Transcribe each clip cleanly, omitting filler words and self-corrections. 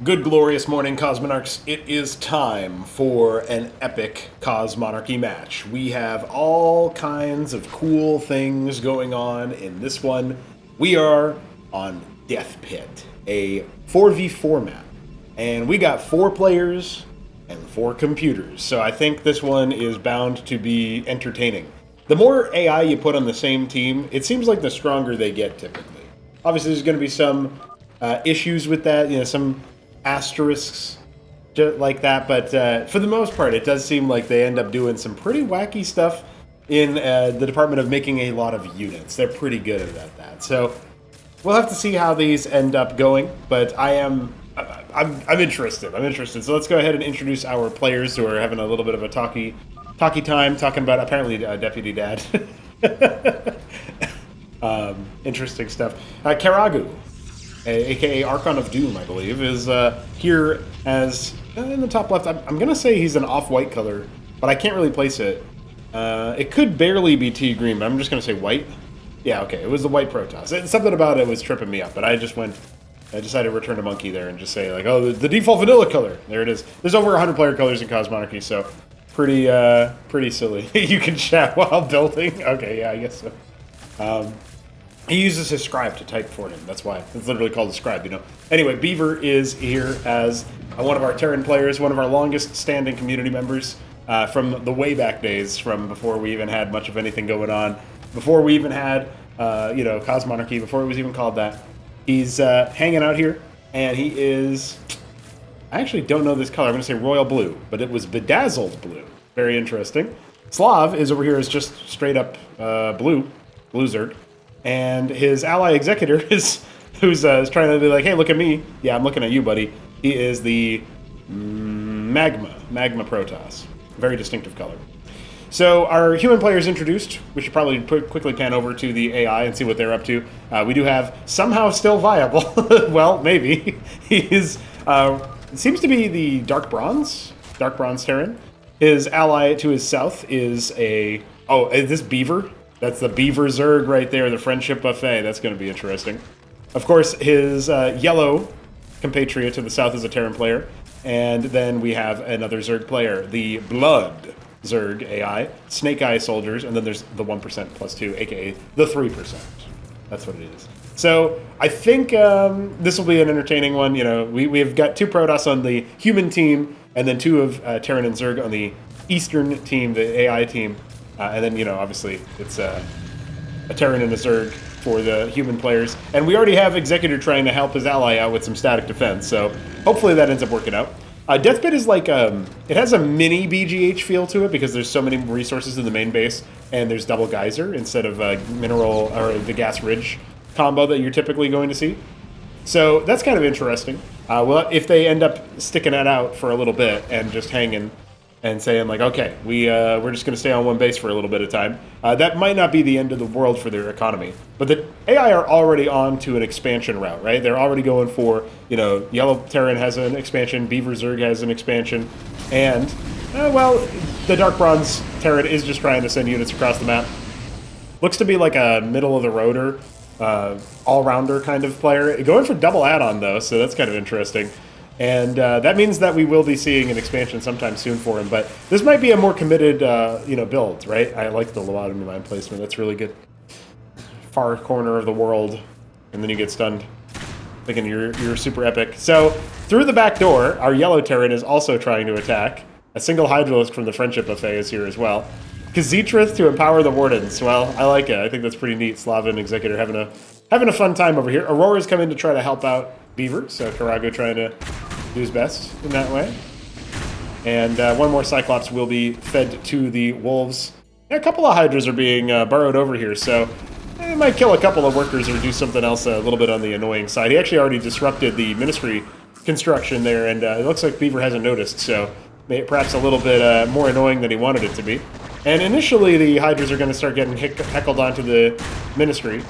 Good glorious morning, Cosmonarchs. It is time for an epic Cosmonarchy match. We have all kinds of cool things going on in this one. We are on Death Pit, a 4v4 map. And we got 4 players and 4 computers, so I think this one is bound to be entertaining. The more AI you put on the same team, it seems like the stronger they get typically. Obviously there's going to be some issues with that, some asterisks like that, but for the most part, it does seem like they end up doing some pretty wacky stuff in the department of making a lot of units. They're pretty good at that. So we'll have to see how these end up going, but I'm interested. I'm interested. So let's go ahead and introduce our players who are having a little bit of a talky time, talking about apparently Deputy Dad. Interesting stuff. Keragu, aka Archon of Doom, I believe, is here as in the top left. I'm gonna say he's an off-white color, but I can't really place it. It could barely be tea green, but I'm just gonna say white. Yeah, okay, it was the white Protoss. Something about it was tripping me up, but I decided to return to monkey there and just say like, oh, the default vanilla color. There it is. There's over 100 player colors in Cosmonarchy, so pretty silly. You can chat while building. Okay, yeah, I guess so. He uses his scribe to type for him. That's why. It's literally called a scribe, Anyway, Beaver is here as one of our Terran players, one of our longest standing community members from the way back days, from before we even had much of anything going on, before we even had, Cosmonarchy, before it was even called that. He's hanging out here, and he is... I actually don't know this color. I'm going to say royal blue, but it was bedazzled blue. Very interesting. Slav is over here as just straight up blue Zerg. And his ally executor who's trying to be like, hey, look at me. Yeah, I'm looking at you, buddy. He is the Magma Protoss. Very distinctive color. So our human player is introduced. We should probably quickly pan over to the AI and see what they're up to. We do have somehow still viable. Well, maybe. He is, seems to be the Dark Bronze Terran. His ally to his south is is this Beaver? That's the Beaver Zerg right there, the Friendship Buffet. That's going to be interesting. Of course, his yellow compatriot to the south is a Terran player. And then we have another Zerg player, the Blood Zerg AI, Snake Eye Soldiers, and then there's the 1% +2, aka the 3%. That's what it is. So I think this will be an entertaining one. We've got 2 Protoss on the human team, and then 2 of Terran and Zerg on the Eastern team, the AI team. And then, obviously, it's a Terran and a Zerg for the human players. And we already have Executor trying to help his ally out with some static defense, so hopefully that ends up working out. Death Pit is like, it has a mini BGH feel to it because there's so many resources in the main base, and there's double geyser instead of mineral or the gas ridge combo that you're typically going to see. So that's kind of interesting. Well, if they end up sticking that out for a little bit and just hanging and saying like, okay, we're just going to stay on one base for a little bit of time. That might not be the end of the world for their economy. But the AI are already on to an expansion route, right? They're already going for, Yellow Terran has an expansion, Beaver Zerg has an expansion, and, the Dark Bronze Terran is just trying to send units across the map. Looks to be like a middle-of-the-roader, all-rounder kind of player. Going for double add-on, though, so that's kind of interesting. And that means that we will be seeing an expansion sometime soon for him. But this might be a more committed, build, right? I like the lobotomy mine placement. That's really good. Far corner of the world, and then you get stunned, thinking you're super epic. So through the back door, our yellow Terran is also trying to attack. A single Hydralisk from the Friendship Buffet is here as well. Khazitrith to empower the Wardens. Well, I like it. I think that's pretty neat. Slav and Executor having a fun time over here. Aurora's coming to try to help out Beaver, so Keragu trying to do his best in that way. And one more Cyclops will be fed to the Wolves. Yeah, a couple of Hydras are being burrowed over here, so it might kill a couple of workers or do something else a little bit on the annoying side. He actually already disrupted the Ministry construction there, and it looks like Beaver hasn't noticed, so perhaps a little bit more annoying than he wanted it to be. And initially, the Hydras are going to start getting heckled onto the Ministry.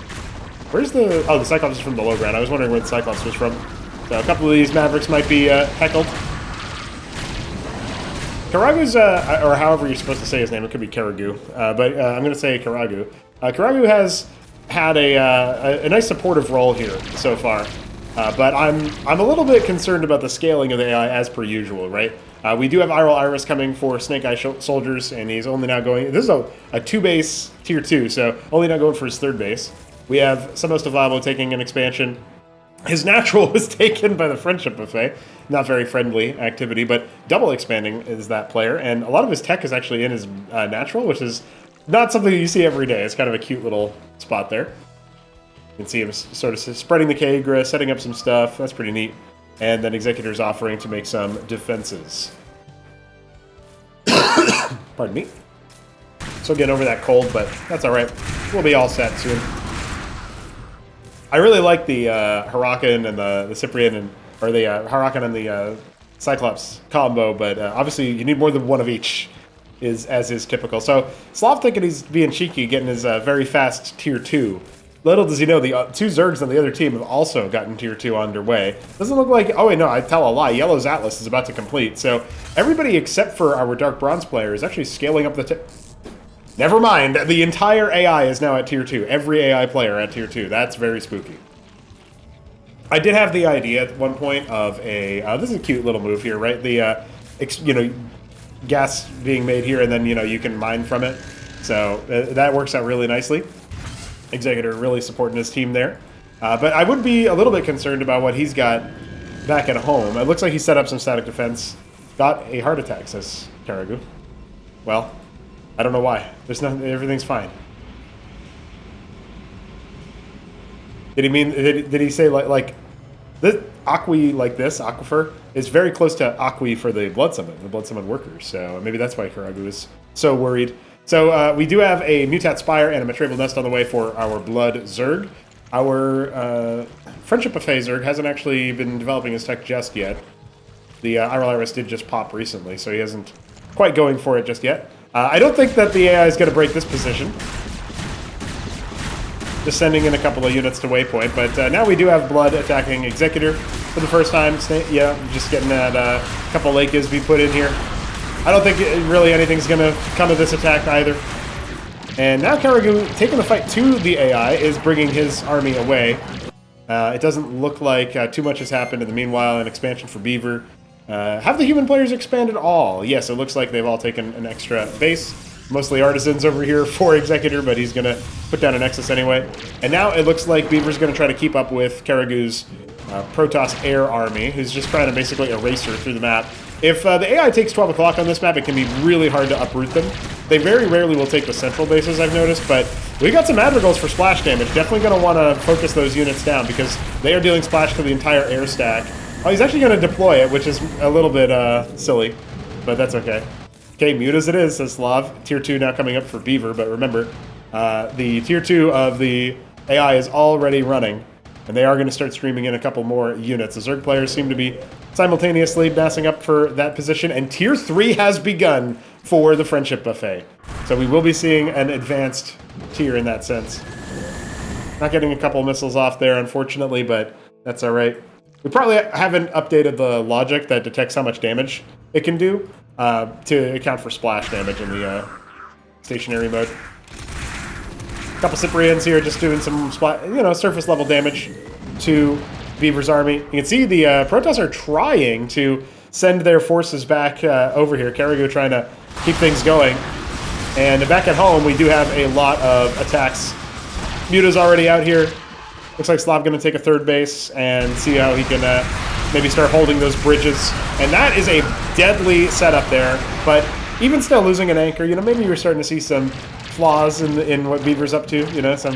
Where's the... Oh, the Cyclops is from the low ground. I was wondering where the Cyclops was from. So a couple of these Mavericks might be heckled. Keragu's, or however you're supposed to say his name, it could be Keragu, but I'm going to say Keragu. Keragu has had a nice supportive role here so far. But I'm a little bit concerned about the scaling of the AI as per usual, right? We do have Iral Iris coming for Snake Eye Soldiers, and he's only now going... This is a 2-base tier 2, so only now going for his 3rd base. We have Somos Devabo taking an expansion. His natural was taken by the Friendship Buffet. Not very friendly activity, but double expanding is that player, and a lot of his tech is actually in his natural, which is not something that you see every day. It's kind of a cute little spot there. You can see him sort of spreading the Kagra, setting up some stuff. That's pretty neat. And then Executor's offering to make some defenses. Pardon me. Still getting over that cold, but that's all right. We'll be all set soon. I really like the Hurakan and the Cyprian, or the Hurakan and the Cyclops combo, but obviously you need more than one of each, as is typical. So Slav thinking he's being cheeky, getting his very fast tier 2. Little does he know, the 2 Zergs on the other team have also gotten tier 2 underway. Doesn't look like... Oh, wait, no, I tell a lie. Yellow's Atlas is about to complete. So everybody except for our Dark Bronze player is actually scaling up the... Never mind. The entire AI is now at tier 2. Every AI player at tier 2. That's very spooky. I did have the idea at one point of a... this is a cute little move here, right? The, gas being made here, and then, you can mine from it. So that works out really nicely. Executor really supporting his team there. But I would be a little bit concerned about what he's got back at home. It looks like he set up some static defense. Got a heart attack, says Keragu. Well, I don't know why. There's nothing. Everything's fine. Did he mean? Did he say like this Aqui like this aquifer is very close to Aqui for the Blood Summon, the Blood Summon workers. So maybe that's why Keragu is so worried. So we do have a Mutat Spire and a Matreval Nest on the way for our Blood Zerg. Our Friendship Buffet Zerg hasn't actually been developing his tech just yet. The Iral Iris did just pop recently, so he isn't quite going for it just yet. I don't think that the AI is going to break this position. Just sending in a couple of units to Waypoint, but now we do have Blood attacking Executor for the first time. Yeah, just getting that couple Lakes be put in here. I don't think really anything's going to come of this attack either. And now Keragu, taking the fight to the AI, is bringing his army away. It doesn't look like too much has happened in the meanwhile. An expansion for Beaver. Have the human players expanded all? Yes, it looks like they've all taken an extra base. Mostly artisans over here for Executor, but he's going to put down a Nexus anyway. And now it looks like Beaver's going to try to keep up with Keragu's Protoss Air army, who's just trying to basically erase her through the map. If the AI takes 12 o'clock on this map, it can be really hard to uproot them. They very rarely will take the central bases, I've noticed, but we got some Madrigals for splash damage. Definitely going to want to focus those units down because they are dealing splash to the entire air stack. Oh, he's actually going to deploy it, which is a little bit silly, but that's okay. Okay, mute as it is, says Slav. Tier 2 now coming up for Beaver, but remember, the Tier 2 of the AI is already running, and they are going to start streaming in a couple more units. The Zerg players seem to be simultaneously massing up for that position, and Tier 3 has begun for the Friendship Buffet. So we will be seeing an advanced tier in that sense. Not getting a couple missiles off there, unfortunately, but that's all right. We probably haven't updated the logic that detects how much damage it can do to account for splash damage in the stationary mode. A couple Cyprians here just doing some surface level damage to Beaver's army. You can see the Protoss are trying to send their forces back over here. Keragu trying to keep things going. And back at home, we do have a lot of attacks. Muta's already out here. Looks like Slav going to take a 3rd base and see how he can maybe start holding those bridges. And that is a deadly setup there. But even still losing an anchor, maybe you're starting to see some flaws in what Beaver's up to. Some,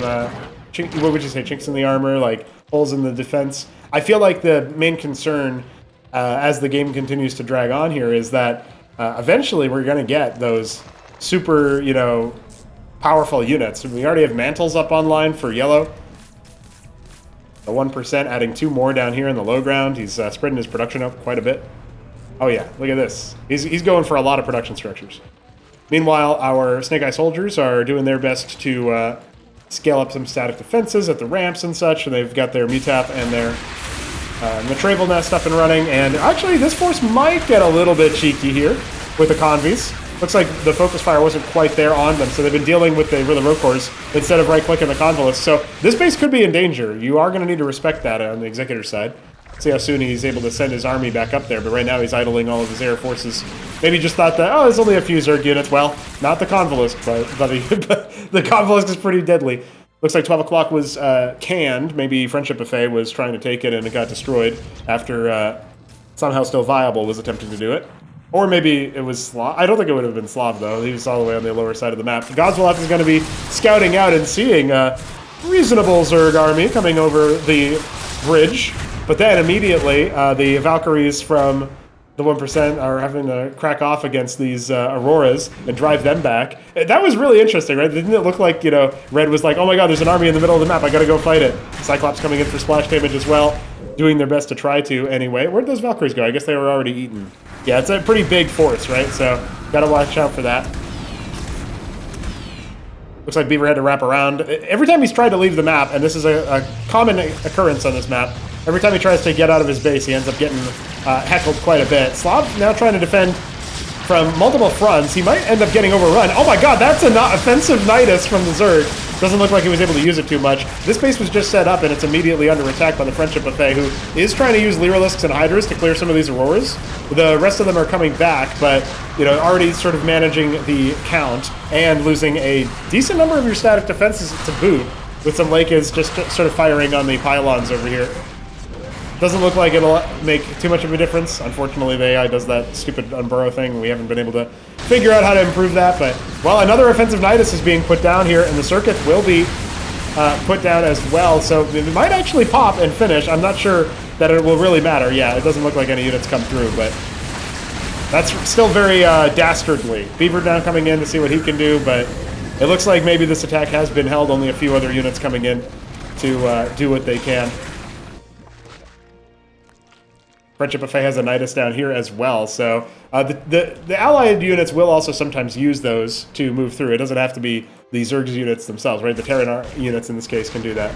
what would you say, chinks in the armor, like holes in the defense. I feel like the main concern as the game continues to drag on here is that eventually we're going to get those super, powerful units. We already have mantles up online for yellow. The 1% adding 2 more down here in the low ground. He's spreading his production up quite a bit. Oh yeah, look at this. He's going for a lot of production structures. Meanwhile, our Snake Eye soldiers are doing their best to scale up some static defenses at the ramps and such, and they've got their Mutap and their Matreval Nest up and running. And actually, this force might get a little bit cheeky here with the Convies. Looks like the focus fire wasn't quite there on them, so they've been dealing with the Rocors instead of right-clicking the Convolus. So this base could be in danger. You are going to need to respect that on the Executor's side. See how soon he's able to send his army back up there, but right now he's idling all of his air forces. Maybe just thought that, oh, there's only a few Zerg units. Well, not the Convolus, but the Convolus is pretty deadly. Looks like 12 o'clock was canned. Maybe Friendship Buffet was trying to take it and it got destroyed after somehow still viable was attempting to do it. Or maybe it was Slav. I don't think it would have been Slav, though. He was all the way on the lower side of the map. Goswolf is going to be scouting out and seeing a reasonable Zerg army coming over the bridge. But then immediately, the Valkyries from the 1% are having to crack off against these Auroras and drive them back. That was really interesting, right? Didn't it look like, Red was like, oh my god, there's an army in the middle of the map, I gotta go fight it. Cyclops coming in for splash damage as well, doing their best to try to anyway. Where'd those Valkyries go? I guess they were already eaten. Yeah, it's a pretty big force, right? So, gotta watch out for that. Looks like Beaver had to wrap around. Every time he's tried to leave the map, and this is a common occurrence on this map, every time he tries to get out of his base, he ends up getting heckled quite a bit. Slav now trying to defend from multiple fronts. He might end up getting overrun. Oh my god, that's an offensive Nidus from the Zerg. Doesn't look like he was able to use it too much. This base was just set up, and it's immediately under attack by the Friendship Buffet, who is trying to use Lyrilisks and Hydras to clear some of these Auroras. The rest of them are coming back, but, already sort of managing the count and losing a decent number of your static defenses to boot, with some Lakes just sort of firing on the pylons over here. Doesn't look like it'll make too much of a difference. Unfortunately, the AI does that stupid unburrow thing. We haven't been able to figure out how to improve that. But, well, another offensive Nidus is being put down here, and the circuit will be put down as well. So it might actually pop and finish. I'm not sure that it will really matter. Yeah, it doesn't look like any units come through, but that's still very dastardly. Beaver now coming in to see what he can do, but it looks like maybe this attack has been held. Only a few other units coming in to do what they can. Friendship Buffet has a Nidus down here as well, so the allied units will also sometimes use those to move through. It doesn't have to be the Zerg units themselves, right? The Terran units in this case can do that.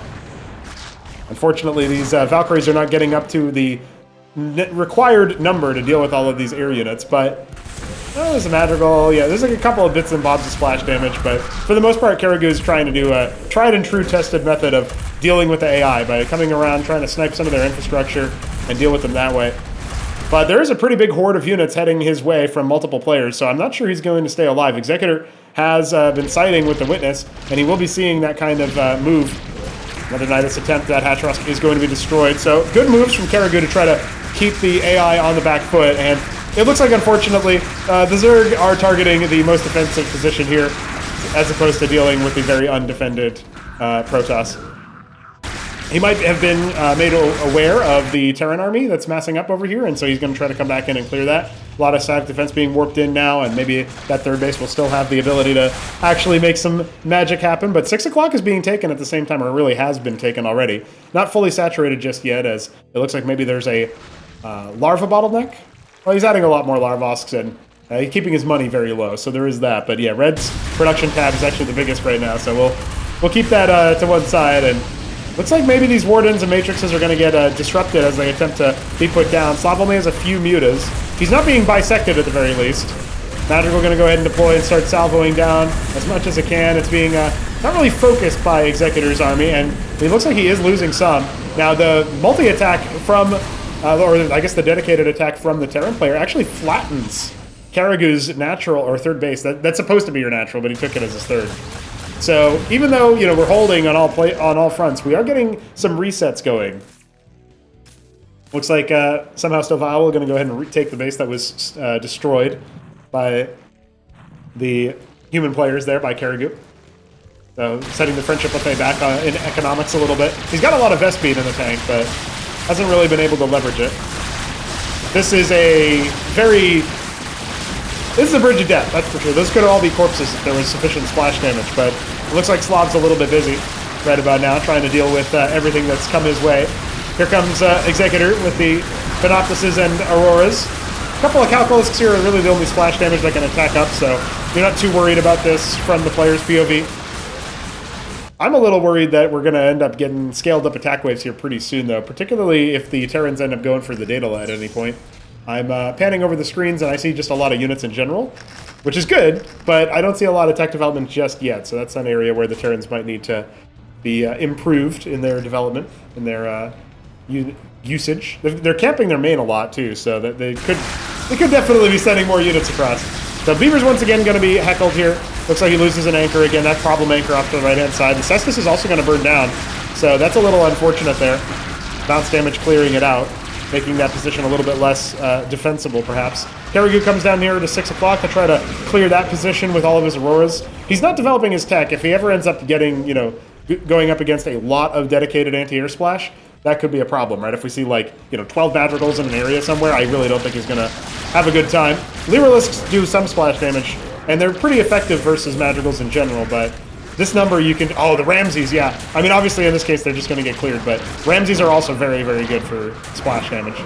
Unfortunately, these Valkyries are not getting up to the required number to deal with all of these air units, but there's a Madrigal. Yeah, there's like a couple of bits and bobs of splash damage, but for the most part, Keragu is trying to do a tried and true tested method of dealing with the AI by coming around, trying to snipe some of their infrastructure and deal with them that way. But there is a pretty big horde of units heading his way from multiple players, so I'm not sure he's going to stay alive. Executor has been siding with the Witness, and he will be seeing that kind of move. Another Nidus attempt. That Hatchrosk is going to be destroyed. So good moves from Keragu to try to keep the AI on the back foot, and it looks like, unfortunately, the Zerg are targeting the most defensive position here, as opposed to dealing with the very undefended Protoss. He might have been made aware of the Terran army that's massing up over here, and so he's going to try to come back in and clear that. A lot of static defense being warped in now, and maybe that third base will still have the ability to actually make some magic happen. But 6 o'clock is being taken at the same time, or really has been taken already. Not fully saturated just yet, as it looks like maybe there's a larva bottleneck. Well, he's adding a lot more Larvosks, and he's keeping his money very low, so there is that. But yeah, Red's production tab is actually the biggest right now, so we'll keep that to one side. And looks like maybe these Wardens and Matrixes are going to get disrupted as they attempt to be put down. Slav only has a few mutas. He's not being bisected at the very least. Madrigal going to go ahead and deploy and start salvoing down as much as it can. It's being not really focused by Executor's army, and it looks like he is losing some. Now the multi-attack from, or I guess the dedicated attack from the Terran player actually flattens Keragu's natural, or third base. That's supposed to be your natural, but he took it as his third. So even though we're holding on all fronts, we are getting some resets going. Looks like somehow still viable. We're going to go ahead and retake the base that was destroyed by the human players there by Keragu. So setting the Friendship Buffet back in economics a little bit. He's got a lot of vest speed in the tank, but hasn't really been able to leverage it. This is a bridge of death, that's for sure. Those could all be corpses if there was sufficient splash damage, but it looks like Slav's a little bit busy right about now, trying to deal with everything that's come his way. Here comes Executor with the Panoptises and Auroras. A couple of Calculusks here are really the only splash damage that can attack up, so you're not too worried about this from the player's POV. I'm a little worried that we're going to end up getting scaled up attack waves here pretty soon, though, particularly if the Terrans end up going for the Daedal at any point. I'm panning over the screens, and I see just a lot of units in general. which is good, but I don't see a lot of tech development just yet, so that's an area where the Terrans might need to be improved in their development, in their usage. They're camping their main a lot, too, so that they could definitely be sending more units across. So Beaver's once again going to be heckled here. Looks like he loses an anchor again. That problem anchor off to the right-hand side. The Cestus is also going to burn down, so that's a little unfortunate there. Bounce damage clearing it out, making that position a little bit less defensible, perhaps. Keragu comes down here to 6 o'clock to try to clear that position with all of his Auroras. He's not developing his tech. If he ever ends up getting, going up against a lot of dedicated anti-air splash, that could be a problem, right? If we see, 12 madrigals in an area somewhere, I really don't think he's going to have a good time. Lyrilisks do some splash damage, and they're pretty effective versus madrigals in general, but this number you can... Oh, the Ramses, yeah. I mean, obviously, in this case, they're just going to get cleared, but Ramses are also very, very good for splash damage.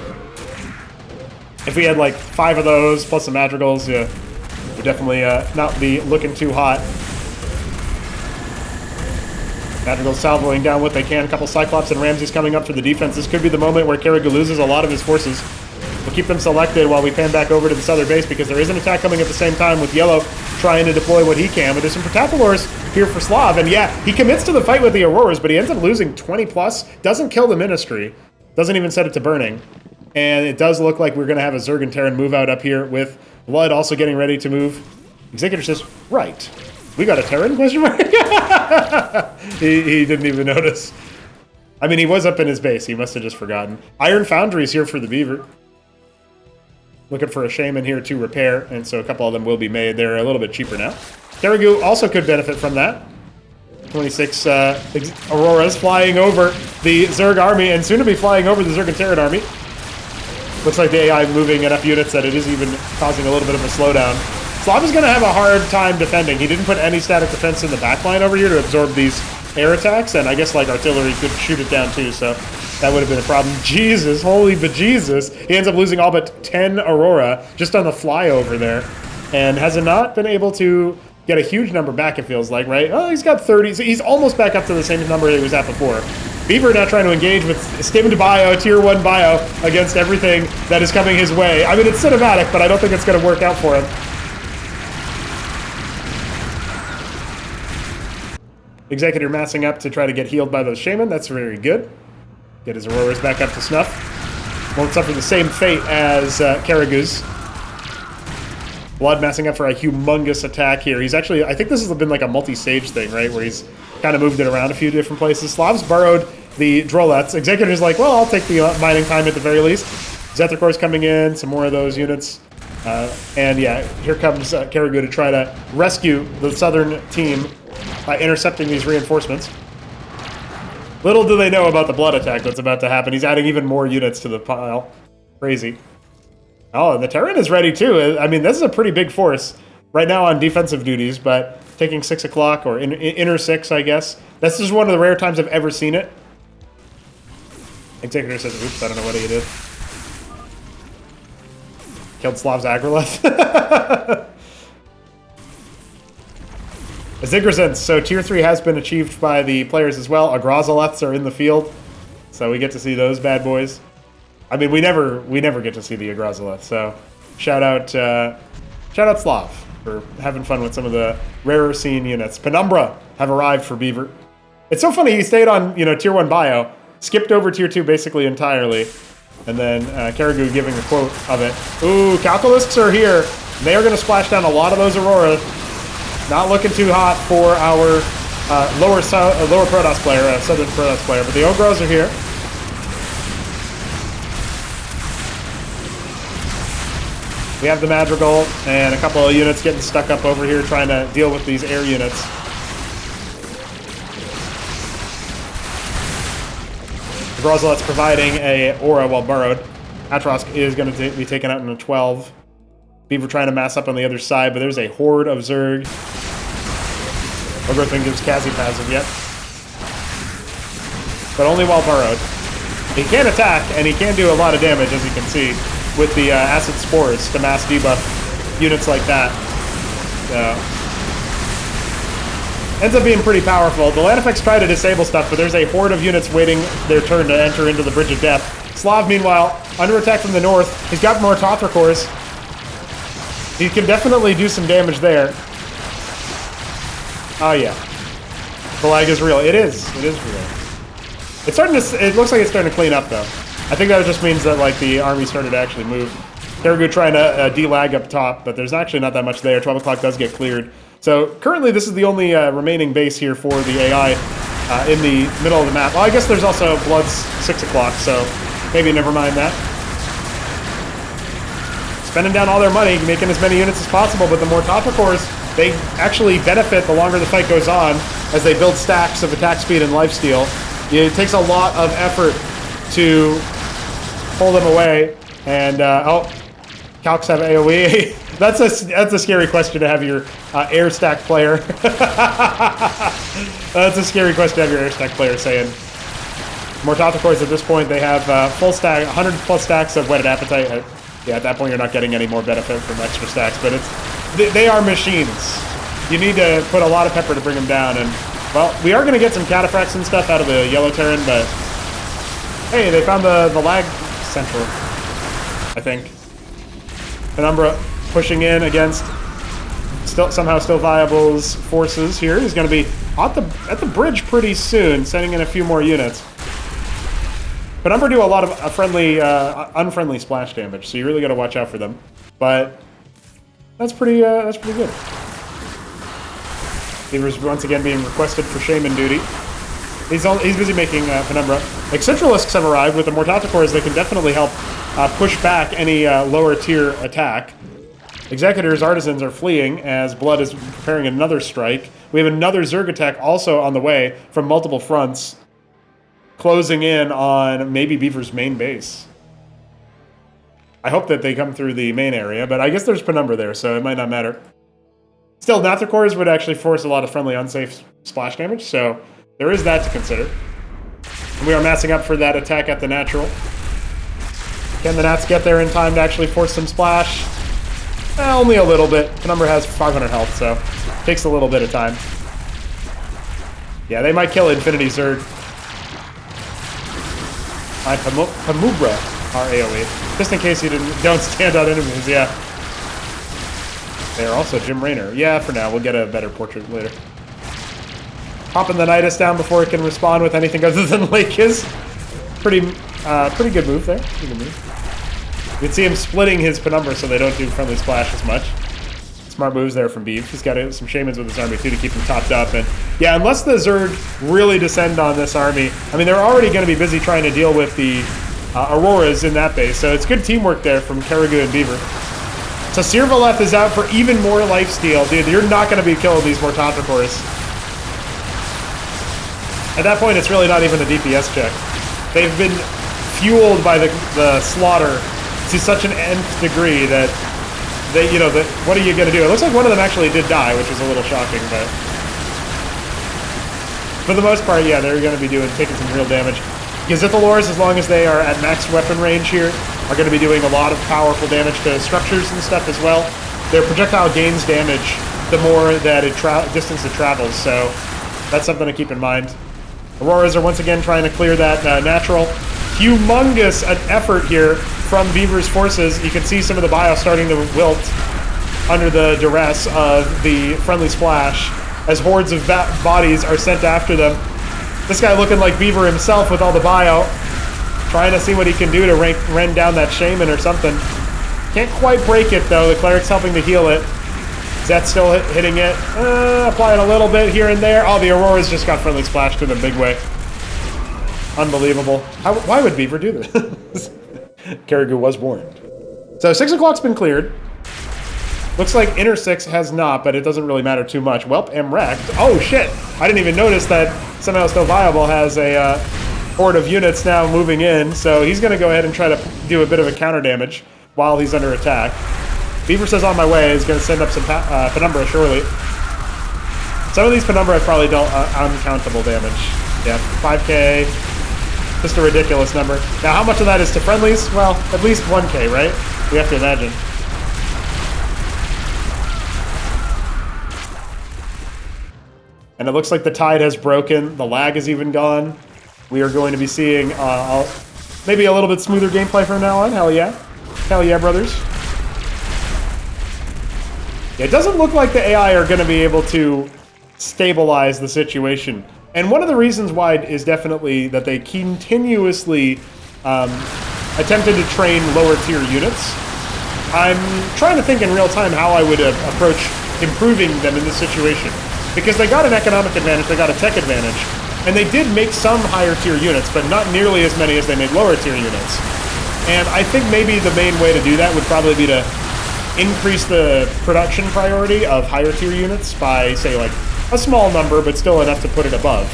If we had, 5 of those, plus the madrigals, yeah, would definitely not be looking too hot. Madrigals salvoing down what they can. A couple Cyclops and Ramses coming up for the defense. This could be the moment where Keragu loses a lot of his forces. We'll keep them selected while we pan back over to the southern base because there is an attack coming at the same time with Yellow trying to deploy what he can. But there's some Protapolors here for Slav. And yeah, he commits to the fight with the Auroras, but he ends up losing 20 plus. Doesn't kill the Ministry. Doesn't even set it to burning. And it does look like we're going to have a Zerg and Terran move out up here with Blood also getting ready to move. Executor says, right. We got a Terran, question mark? he didn't even notice. I mean, he was up in his base. He must have just forgotten. Iron Foundry's here for the Beaver. Looking for a Shaman here to repair, and so a couple of them will be made. They're a little bit cheaper now. Keragu also could benefit from that. 26 Auroras flying over the Zerg army, and soon to be flying over the Zerg and Terran army. Looks like the AI moving enough units that it is even causing a little bit of a slowdown. Slav is going to have a hard time defending. He didn't put any static defense in the backline over here to absorb these air attacks, and I guess artillery could shoot it down too, so that would have been a problem. Jesus, holy bejesus. He ends up losing all but 10 Aurora just on the flyover there, and has not been able to get a huge number back, it feels like, right? Oh, he's got 30, so he's almost back up to the same number he was at before. Beaver now trying to engage with stimmed bio, tier 1 bio, against everything that is coming his way. I mean, it's cinematic, but I don't think it's going to work out for him. Executor massing up to try to get healed by those Shaman. That's very good. Get his Auroras back up to snuff. Won't suffer the same fate as Keragu's. Blood massing up for a humongous attack here. He's actually, I think this has been a multi-sage thing, right? Where he's kind of moved it around a few different places. Slav's burrowed the Drolets. Executor's like, well, I'll take the mining time at the very least. Zetrocor's coming in, some more of those units. And yeah, here comes Keragu to try to rescue the southern team by intercepting these reinforcements. Little do they know about the blood attack that's about to happen. He's adding even more units to the pile. Crazy. Oh, and the Terran is ready too. I mean, this is a pretty big force right now on defensive duties, but taking 6 o'clock, or inner 6, I guess. This is one of the rare times I've ever seen it. Executor says, oops, I don't know what he did. Killed Slav's Agrolith. Zigrazents, so tier 3 has been achieved by the players as well. Agrazoleths are in the field, so we get to see those bad boys. I mean, we never get to see the Agrazoleth, so shout out Slav for having fun with some of the rarer seen units. Penumbra have arrived for Beaver. It's so funny, he stayed on, tier 1 bio, skipped over tier 2 basically entirely, and then Keragu giving a quote of it. Ooh, Calculists are here. They are going to splash down a lot of those Aurora. Not looking too hot for our lower Protoss player, southern Protoss player, but the Ogros are here. We have the Madrigal and a couple of units getting stuck up over here trying to deal with these air units. The Grozelot's providing a aura while burrowed. Atrosk is going to be taken out in a 12. Beaver trying to mass up on the other side, but there's a horde of Zerg. Ogre gives Kazi passive yet. But only while burrowed. He can attack, and he can do a lot of damage, as you can see, with the acid spores to mass debuff units like that. Ends up being pretty powerful. The Lanifex try to disable stuff, but there's a horde of units waiting their turn to enter into the Bridge of Death. Slav, meanwhile, under attack from the north. He's got more Tothrakors. He can definitely do some damage there. Oh yeah. The lag is real. It is. It is real. It's starting to. It looks like it's starting to clean up though. I think that just means that like the army started to actually move. Keragu trying to de-lag up top, but there's actually not that much there. 12 o'clock does get cleared. So currently this is the only remaining base here for the AI in the middle of the map. Well, I guess there's also Blood's 6 o'clock, so maybe never mind that. Spending down all their money, making as many units as possible, but the more Topper cores, they actually benefit the longer the fight goes on as they build stacks of attack speed and lifesteal. It takes a lot of effort to pull them away, and oh, Calcs have AoE. That's a scary question to have your air stack player. That's a scary question to have your air stack player saying. Mortata cores at this point, they have full stack, 100 plus stacks of whetted appetite. Yeah, at that point you're not getting any more benefit from extra stacks, but they are machines. You need to put a lot of pepper to bring them down, and well, we are going to get some cataphracts and stuff out of the yellow Terran, but hey, they found the lag central, I think. Penumbra pushing in against somehow still Viable's forces here. He's going to be at the bridge pretty soon, sending in a few more units. Penumbra do a lot of unfriendly splash damage, so you really got to watch out for them. But that's pretty good. Beaver's once again being requested for Shaman duty. He's busy making Penumbra. Eccentralisks have arrived with the Mortata cores. They can definitely help push back any lower tier attack. Executors, Artisans are fleeing as Blood is preparing another strike. We have another Zerg attack also on the way from multiple fronts, closing in on maybe Beaver's main base. I hope that they come through the main area, but I guess there's Penumbra there, so it might not matter. Still, Nather cores would actually force a lot of friendly unsafe splash damage, so there is that to consider. And we are massing up for that attack at the natural. Can the Nats get there in time to actually force some splash? Only a little bit. Penumbra has 500 health, so it takes a little bit of time. Yeah, they might kill Infinity Zerg. My Pamubra are AoE. Just in case you don't stand out enemies, yeah. They are also Jim Raynor. Yeah, for now. We'll get a better portrait later. Popping the Nidus down before it can respond with anything other than Lake is. Pretty good move there. Pretty good move. You can see him splitting his Penumbra so they don't do friendly splash as much. Smart moves there from Beav. He's got some Shamans with his army too to keep him topped up. And yeah, unless the Zerg really descend on this army, I mean, they're already going to be busy trying to deal with the Auroras in that base. So it's good teamwork there from Keragu and Beaver. So Sirvaleth is out for even more lifesteal. Dude, you're not going to be killing these Mortata cores. At that point, it's really not even a DPS check. They've been fueled by the slaughter to such an nth degree that they, what are you going to do? It looks like one of them actually did die, which is a little shocking, but for the most part, yeah, they're going to be taking some real damage. Gazithalors, as long as they are at max weapon range here, are going to be doing a lot of powerful damage to structures and stuff as well. Their projectile gains damage the more that distance it travels, so that's something to keep in mind. Auroras are once again trying to clear that natural. Humongous effort here from Beaver's forces. You can see some of the bio starting to wilt under the duress of the friendly splash as hordes of bodies are sent after them. This guy looking like Beaver himself with all the bio, trying to see what he can do to rend down that Shaman or something. Can't quite break it though. The Cleric's helping to heal it. Zeth's still hitting it. Applying a little bit here and there. Oh, the Aurora's just got friendly splash to them big way. Unbelievable. Why would Beaver do this? Keragu was warned. So 6 o'clock's been cleared. Looks like Inner 6 has not, but it doesn't really matter too much. Welp, am wrecked. Oh shit! I didn't even notice that somehow Still Viable has a horde of units now moving in, so he's going to go ahead and try to do a bit of a counter damage while he's under attack. Beaver says on my way, is going to send up some Penumbra surely. Some of these Penumbra have probably dealt uncountable damage. Yeah, 5k. Just a ridiculous number. Now, how much of that is to friendlies? Well, at least 1k, right? We have to imagine. And it looks like the tide has broken. The lag is even gone. We are going to be seeing maybe a little bit smoother gameplay from now on. Hell yeah. Hell yeah, brothers. It doesn't look like the AI are going to be able to stabilize the situation. And one of the reasons why is definitely that they continuously attempted to train lower tier units. I'm trying to think in real time how I would approach improving them in this situation. Because they got an economic advantage, they got a tech advantage, and they did make some higher tier units, but not nearly as many as they made lower tier units. And I think maybe the main way to do that would probably be to increase the production priority of higher tier units by, say, like a small number, but still enough to put it above.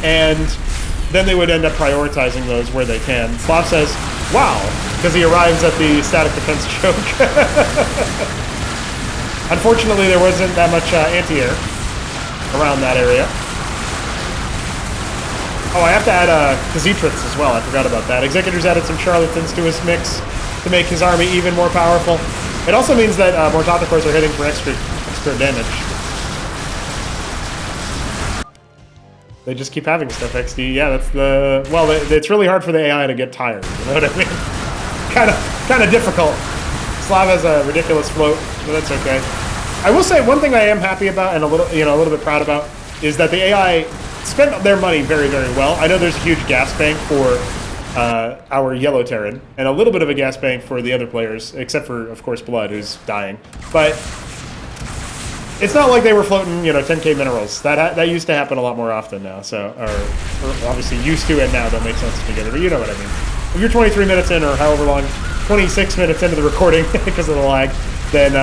And then they would end up prioritizing those where they can. Slav says, wow, because he arrives at the static defense choke. Unfortunately, there wasn't that much anti-air around that area. Oh, I have to add Khazitras as well. I forgot about that. Executor's added some charlatans to his mix to make his army even more powerful. It also means that Mortathicors are hitting for extra damage. They just keep having stuff XD. Yeah, that's the... Well, it's really hard for the AI to get tired, you know what I mean? Kind of difficult. Slav has a ridiculous float, but that's okay. I will say one thing I am happy about and a little bit proud about is that the AI spent their money very, very well. I know there's a huge gas bank for our yellow Terran, and a little bit of a gas bank for the other players, except for, of course, Blood, who's dying. But it's not like they were floating, 10k minerals. That used to happen a lot more often now. So, or obviously used to and now don't make sense together, but you know what I mean. If you're 23 minutes in, or however long, 26 minutes into the recording because of the lag, then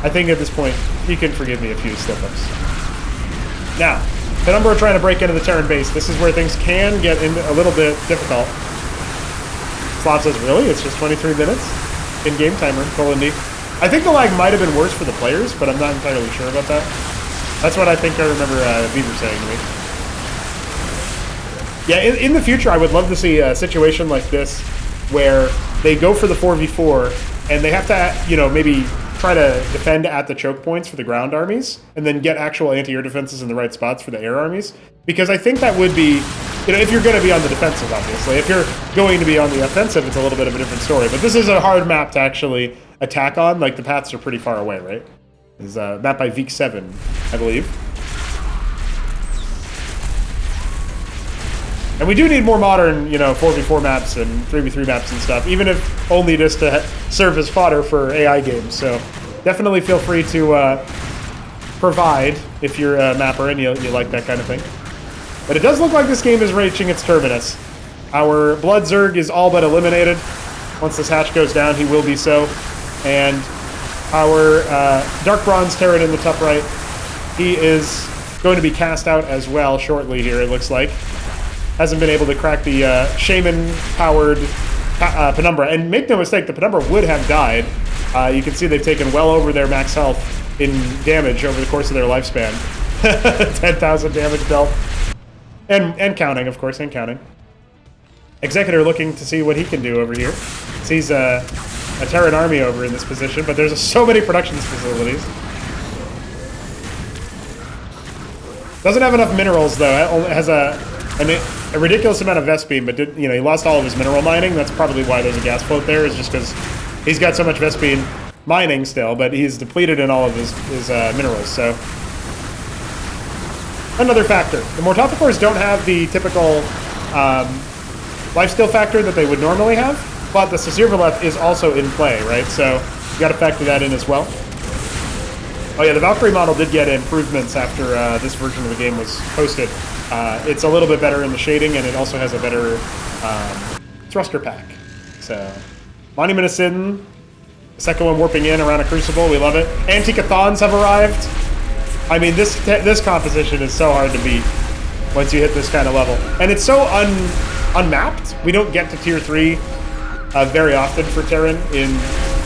I think at this point you can forgive me a few slip-ups. Now, Penumbra are trying to break into the Terran base. This is where things can get a little bit difficult. Slav says, really? It's just 23 minutes? In-game timer, Colindi. I think the lag might have been worse for the players, but I'm not entirely sure about that. That's what I think I remember Beaver saying to me. Yeah, in the future, I would love to see a situation like this where they go for the 4v4, and they have to, maybe try to defend at the choke points for the ground armies, and then get actual anti-air defenses in the right spots for the air armies. Because I think that would be, if you're going to be on the defensive, obviously. If you're going to be on the offensive, it's a little bit of a different story. But this is a hard map to actually attack on. Like, the paths are pretty far away, right? It's mapped by Veek 7, I believe. And we do need more modern, 4v4 maps and 3v3 maps and stuff, even if only just to serve as fodder for AI games. So definitely feel free to provide if you're a mapper and you like that kind of thing. But it does look like this game is reaching its terminus. Our Blood Zerg is all but eliminated. Once this hatch goes down, he will be so. And our Dark Bronze Terran in the top right, he is going to be cast out as well shortly here, it looks like. Hasn't been able to crack the Shaman-powered Penumbra. And make no mistake, the Penumbra would have died. You can see they've taken well over their max health in damage over the course of their lifespan. 10,000 damage dealt. And counting, of course, and counting. Executor looking to see what he can do over here. Sees a Terran army over in this position, but there's so many production facilities. Doesn't have enough minerals, though. It has a ridiculous amount of Vespene, but he lost all of his mineral mining. That's probably why there's a gas float there, is just because he's got so much Vespene mining still, but he's depleted in all of his minerals, so. Another factor. The Mortathicors don't have the typical lifesteal factor that they would normally have, but the Sazirvaleth is also in play, right? So you got to factor that in as well. Oh yeah, the Valkyrie model did get improvements after this version of the game was posted. It's a little bit better in the shading, and it also has a better thruster pack. So, Monument of Sin, the second one warping in around a Crucible, we love it. Anticathons have arrived. I mean, this composition is so hard to beat once you hit this kind of level. And it's so unmapped. We don't get to Tier 3 very often for Terran in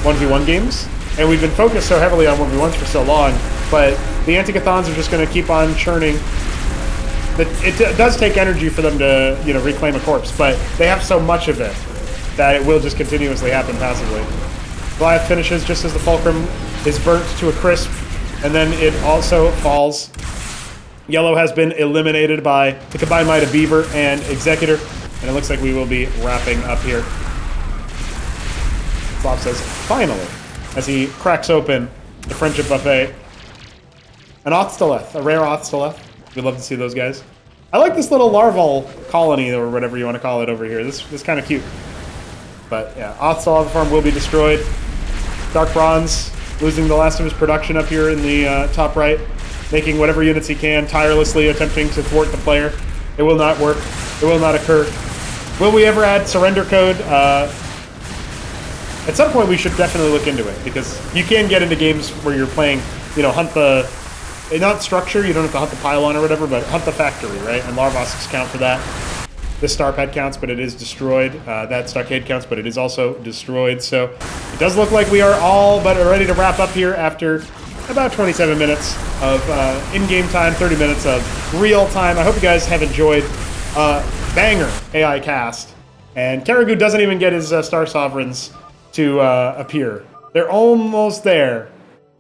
1v1 games. And we've been focused so heavily on 1v1s for so long, but the Anticathons are just going to keep on churning. It does take energy for them to, reclaim a corpse, but they have so much of it that it will just continuously happen passively. Goliath finishes just as the Fulcrum is burnt to a crisp, and then it also falls. Yellow has been eliminated by the combined might of Beaver and Executor, and it looks like we will be wrapping up here. Slav says, finally, as he cracks open the friendship buffet. An Othsteleth, a rare Othsteleth. We'd love to see those guys. I like this little larval colony, or whatever you want to call it over here. This is kind of cute. But yeah, Othsteleth farm will be destroyed. Dark Bronze losing the last of his production up here in the top right, making whatever units he can, tirelessly attempting to thwart the player. It will not work. It will not occur. Will we ever add surrender code? At some point, we should definitely look into it, because you can get into games where you're playing, hunt the, not structure, you don't have to hunt the pylon or whatever, but hunt the factory, right? And Larvosks count for that. This star pad counts, but it is destroyed. That stockade counts, but it is also destroyed. So it does look like we are all but ready to wrap up here after about 27 minutes of in-game time, 30 minutes of real time. I hope you guys have enjoyed banger AI cast. And Keragu doesn't even get his Star Sovereigns to appear. They're almost there.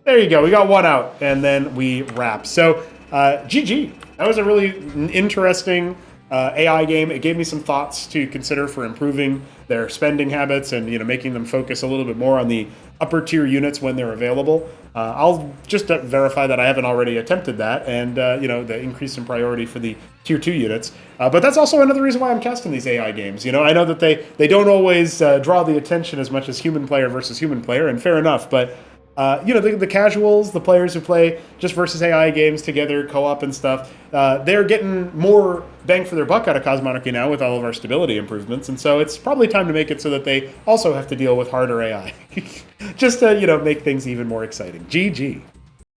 There you go. We got one out, and then we wrap. So GG. That was a really interesting AI game. It gave me some thoughts to consider for improving their spending habits and making them focus a little bit more on the upper tier units when they're available. I'll just verify that I haven't already attempted that, and the increase in priority for the tier 2 units. But that's also another reason why I'm casting these AI games. I know that they don't always draw the attention as much as human player versus human player, and fair enough, but the casuals, the players who play just versus AI games together, co-op and stuff, they're getting more bang for their buck out of Cosmonarchy now with all of our stability improvements, and so it's probably time to make it so that they also have to deal with harder AI. Just to, make things even more exciting. GG.